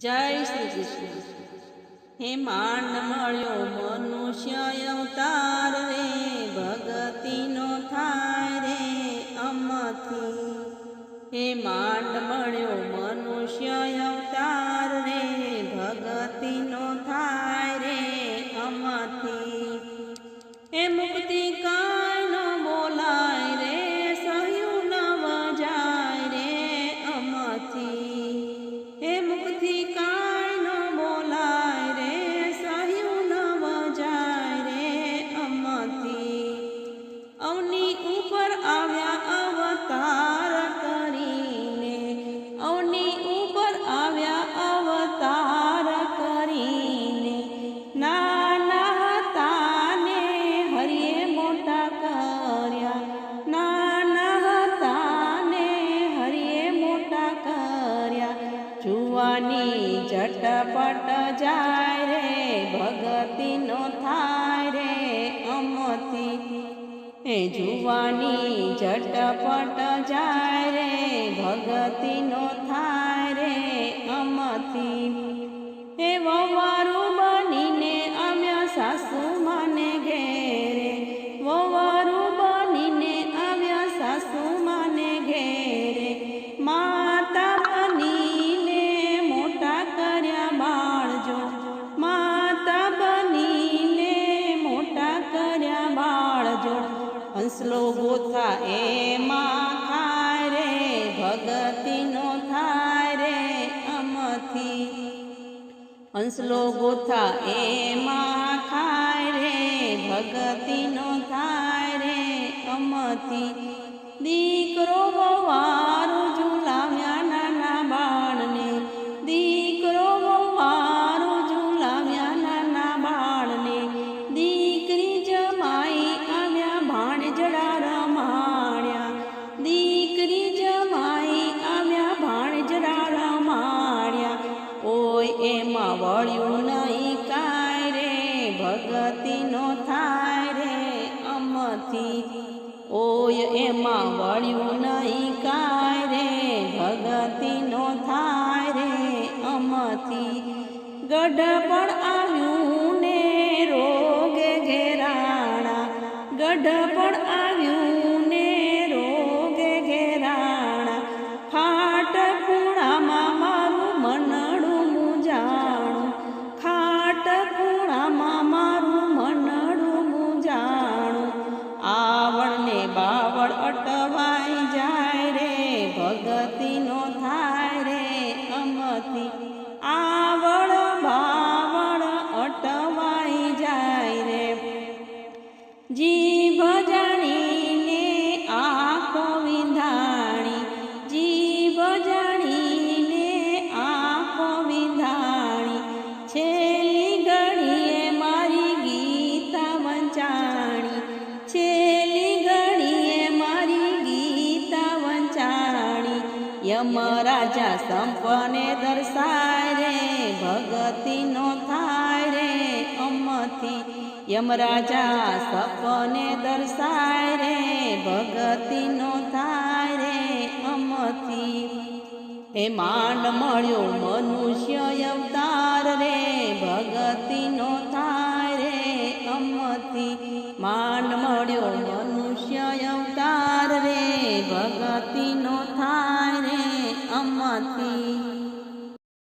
જય શ્રી કૃષ્ણ। હે માંડ મળ્યો મનુષ્ય અવતાર રે, ભગતિનો થાય રે અમથી। હે માંડ મળ્યો મનુષ્ય અવતાર રે, ભગતિનો થાય રે અમથી। હે મુક્તિ કાંઈ ન બોલાય રે, સહ્યું ન વજાય રે અમથી। હે મુક્તિ કાંઈ ન બોલાય રે, સહ્યું ન વજાય રે અમથી। અવની ઉપર આવ્યા અવતાર કરીને, અવની ઉપર આવ્યા અવતાર કરીને। નાના હતા ને હરિએ મોટા કર્યા, નાના હતા ને હરિએ મોટા કર્યા। જુવાની ઝટપટ જાય રે, ભગતિનો થાય રે અમથી। હે જુવાની ઝટપટ જાય રે, ભગતિનો થાય રે અમથી। હે વવારું બનીને આવ્યા સાસુમાને ઘેરે, વવારું બનીને આવ્યા સાસુમાને ઘેરે। માતા બનીને મોટા કર્યા બાળજો, માતા બનીને મોટા કર્યા બાળજો। હંસલો ગોથા એમાં ખાય રે, ભગતિનો થાય રે અમથી। હંસલો ગોથા એમાં ખાય રે, ભગતિનો થાય રે અમથી। દીકરો વવારું ઝુલાવ્યા નાના બાળને, દીકરો વવારું ઝુલાવ્યા નાના બાળને। દીકરી જમાઈ આવ્યા ભાણજડા રમાડ્યા, દીકરી જમાઈ આવ્યા ભાણજડા રમાડ્યા। ઓય એમાં વળ્યું નહીં કાંઈ રે, ભગતિનો થાય રે અમથી। ઓય એમાં વળ્યું નહીં કાંઈ રે, ભગતિનો થાય રે અમથી। ગઢપણ આવ્યું ને રોગે ઘેરાણા, ગઢપણ આવ્યું ને રોગે ઘેરાણા। ખાટ ખૂણામાં મારું મનડું મૂંઝાણું, ખાટ ખૂણામાં મારું મનડું મૂંઝાણું। આવડને બાવળ અટવાઈ જાય રે, ભગતિનો થાય રે અમથી। આવડ બાવળ અટવાઈ જાય રે, જીભ જાણીને આંખો વિંધાણી, જીભ જાણીને આંખો વિંધાણી। છેલ્લી ઘડીએ મારી ગીતા વંચાણી, છેલ્લી ઘડીએ મારી ગીતા વંચાણી। યમરાજા સંપને દર્શાય રે, ભગતિનો થાય રે અમથી। યમરાજા સપને દર્શાય રે, ભગતિનો થાય રે અમથી। હે માંડ મળ્યો મનુષ્ય અવતાર રે, ભગતિનો થાય